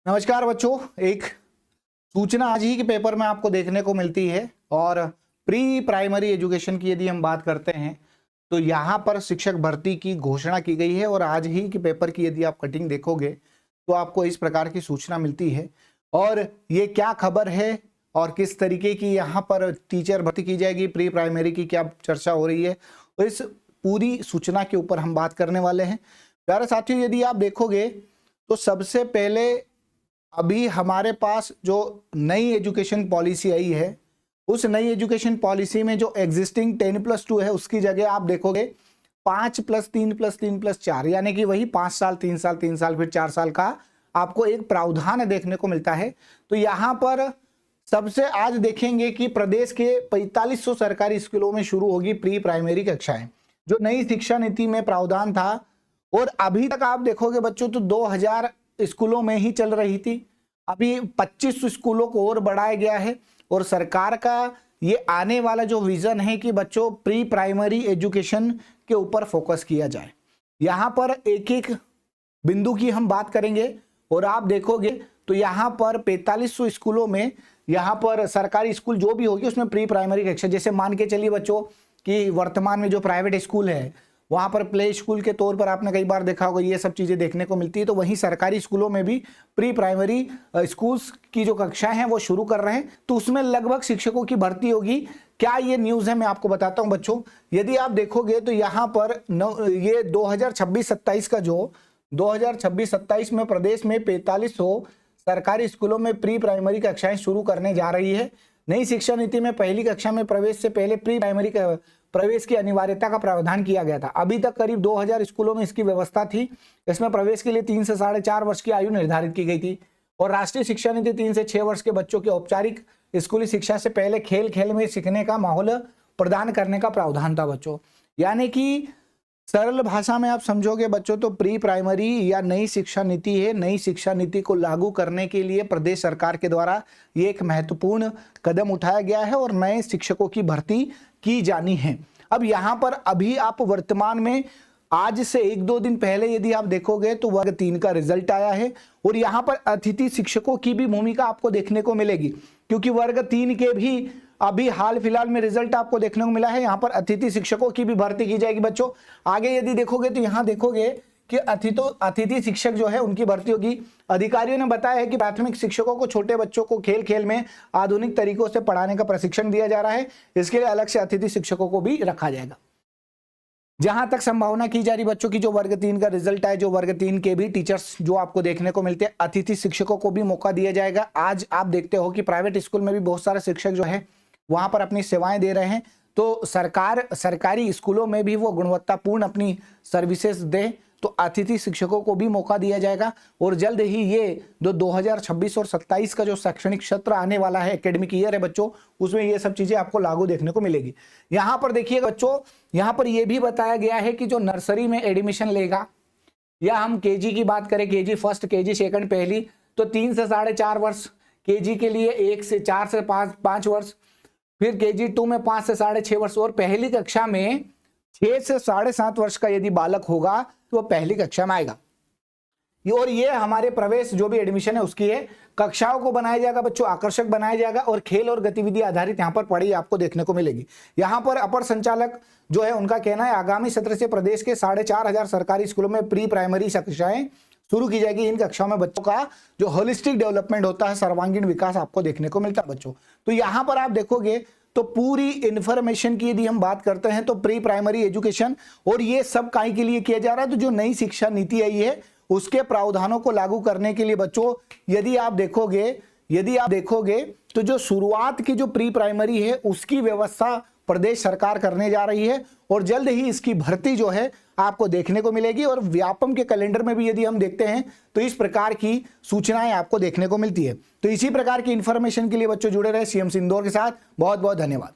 नमस्कार बच्चों, एक सूचना आज ही के पेपर में आपको देखने को मिलती है। और प्री प्राइमरी एजुकेशन की यदि हम बात करते हैं तो यहाँ पर शिक्षक भर्ती की घोषणा की गई है। और आज ही के पेपर की यदि आप कटिंग देखोगे तो आपको इस प्रकार की सूचना मिलती है। और ये क्या खबर है और किस तरीके की यहाँ पर टीचर भर्ती की जाएगी, प्री प्राइमरी की क्या चर्चा हो रही है, तो इस पूरी सूचना के ऊपर हम बात करने वाले हैं। प्यारे साथियों, यदि आप देखोगे तो सबसे पहले अभी हमारे पास जो नई एजुकेशन पॉलिसी आई है, उस नई एजुकेशन पॉलिसी में जो एग्जिस्टिंग 10+2 है उसकी जगह आप देखोगे 5+3+3+4 यानी कि वही 5 साल 3 साल 3 साल फिर 4 साल का आपको एक प्रावधान देखने को मिलता है। तो यहाँ पर सबसे आज देखेंगे कि प्रदेश के 4500 सरकारी स्कूलों में शुरू होगी प्री प्राइमरी कक्षाएं, जो नई शिक्षा नीति में प्रावधान था। और अभी तक आप देखोगे बच्चों तो 2000 स्कूलों में ही चल रही थी, अभी 25 स्कूलों को और बढ़ाया गया है। और सरकार का ये आने वाला जो विजन है कि बच्चों प्री प्राइमरी एजुकेशन के ऊपर फोकस किया जाए। यहाँ पर एक एक बिंदु की हम बात करेंगे और आप देखोगे तो यहाँ पर 4500 स्कूलों में यहाँ पर सरकारी स्कूल जो भी होगी उसमें प्री प्राइमरी कक्षा, जैसे मान के चलिए बच्चों कि वर्तमान में जो प्राइवेट स्कूल है वहाँ पर प्ले स्कूल के तौर पर आपने कई बार देखा होगा ये सब चीज़ें देखने को मिलती है। तो वहीं सरकारी स्कूलों में भी प्री प्राइमरी स्कूल्स की जो कक्षाएं हैं वो शुरू कर रहे हैं, तो उसमें लगभग शिक्षकों की भर्ती होगी। क्या ये न्यूज़ है, मैं आपको बताता हूं बच्चों। यदि आप देखोगे तो यहाँ पर ये 2026-27 का जो 2026-27 में प्रदेश में 4500 सरकारी स्कूलों में प्री प्राइमरी कक्षाएं शुरू करने जा रही है। नई शिक्षा नीति में पहली कक्षा में प्रवेश से पहले प्री प्राइमरी प्रवेश की अनिवार्यता का प्रावधान किया गया था। अभी तक करीब 2000 स्कूलों में इसकी व्यवस्था थी। इसमें प्रवेश के लिए 3 से 4.5 वर्ष की आयु निर्धारित की गई थी। और राष्ट्रीय शिक्षा नीति 3 से 6 वर्ष के बच्चों की औपचारिक स्कूली शिक्षा से पहले खेल खेल में सीखने का माहौल प्रदान करने का प्रावधान था बच्चों। यानी कि सरल भाषा में आप समझोगे बच्चों तो प्री प्राइमरी या नई शिक्षा नीति है। नई शिक्षा नीति को लागू करने के लिए प्रदेश सरकार के द्वारा ये एक महत्वपूर्ण कदम उठाया गया है और नए शिक्षकों की भर्ती की जानी है। अब यहाँ पर अभी आप वर्तमान में आज से 1-2 दिन पहले यदि आप देखोगे तो वर्ग 3 का रिजल्ट आया है और यहाँ पर अतिथि शिक्षकों की भी भूमिका आपको देखने को मिलेगी, क्योंकि वर्ग 3 के भी अभी हाल फिलहाल में रिजल्ट आपको देखने को मिला है। यहाँ पर अतिथि शिक्षकों की भी भर्ती की जाएगी बच्चों। आगे यदि देखोगे तो यहाँ देखोगे कि अतिथि शिक्षक जो है उनकी भर्ती होगी। अधिकारियों ने बताया है कि प्राथमिक शिक्षकों को छोटे बच्चों को खेल खेल में आधुनिक तरीकों से पढ़ाने का प्रशिक्षण दिया जा रहा है। इसके लिए अलग से अतिथि शिक्षकों को भी रखा जाएगा। जहां तक संभावना की जा रही बच्चों की जो वर्ग 3 का रिजल्ट है, जो वर्ग 3 के भी टीचर्स जो आपको देखने को मिलते हैं, अतिथि शिक्षकों को भी मौका दिया जाएगा। आज आप देखते हो कि प्राइवेट स्कूल में भी बहुत सारे शिक्षक जो है वहां पर अपनी सेवाएं दे रहे हैं, तो सरकारी स्कूलों में भी वो गुणवत्तापूर्ण अपनी सर्विसेज दे, तो अतिथि शिक्षकों को भी मौका दिया जाएगा। और जल्द ही ये जो 2026 और 27 का जो शैक्षणिक सत्र आने वाला है, एकेडमिक ईयर है बच्चों, उसमें ये सब चीजें आपको लागू देखने को मिलेगी। यहाँ पर देखिएगा बच्चों, यहाँ पर यह भी बताया गया है कि जो नर्सरी में एडमिशन लेगा या हम केजी की बात करें, केजी फर्स्ट, केजी सेकंड, पहली, तो 3 से 4.5 वर्ष, केजी के लिए 1 से 4 से 5 वर्ष, फिर केजी 2 में 5 से 6.5 वर्ष, और पहली कक्षा में 6 से 7.5 वर्ष का यदि बालक होगा तो वो पहली कक्षा में आएगा। और ये हमारे प्रवेश जो भी एडमिशन है उसकी है। कक्षाओं को बनाया जाएगा बच्चों, आकर्षक बनाया जाएगा और खेल और गतिविधि आधारित यहाँ पर पढ़ाई आपको देखने को मिलेगी। यहाँ पर अपर संचालक जो है उनका कहना है आगामी सत्र से प्रदेश के 4500 सरकारी स्कूलों में प्री प्राइमरी कक्षाएं शुरू की जाएगी। इन कक्षाओं में बच्चों का जो होलिस्टिक डेवलपमेंट होता है, सर्वांगीण विकास आपको देखने को मिलता है बच्चों। तो यहाँ पर आप देखोगे तो पूरी इंफॉर्मेशन की यदि हम बात करते हैं तो प्री प्राइमरी एजुकेशन, और ये सब काहे के लिए किया जा रहा है, तो जो नई शिक्षा नीति आई है उसके प्रावधानों को लागू करने के लिए बच्चों यदि आप देखोगे तो जो शुरुआत की जो प्री प्राइमरी है उसकी व्यवस्था प्रदेश सरकार करने जा रही है और जल्द ही इसकी भर्ती जो है आपको देखने को मिलेगी। और व्यापम के कैलेंडर में भी यदि हम देखते हैं तो इस प्रकार की सूचनाएं आपको देखने को मिलती है। तो इसी प्रकार की इंफॉर्मेशन के लिए बच्चों जुड़े रहे CMC इंदौर के साथ। बहुत बहुत धन्यवाद।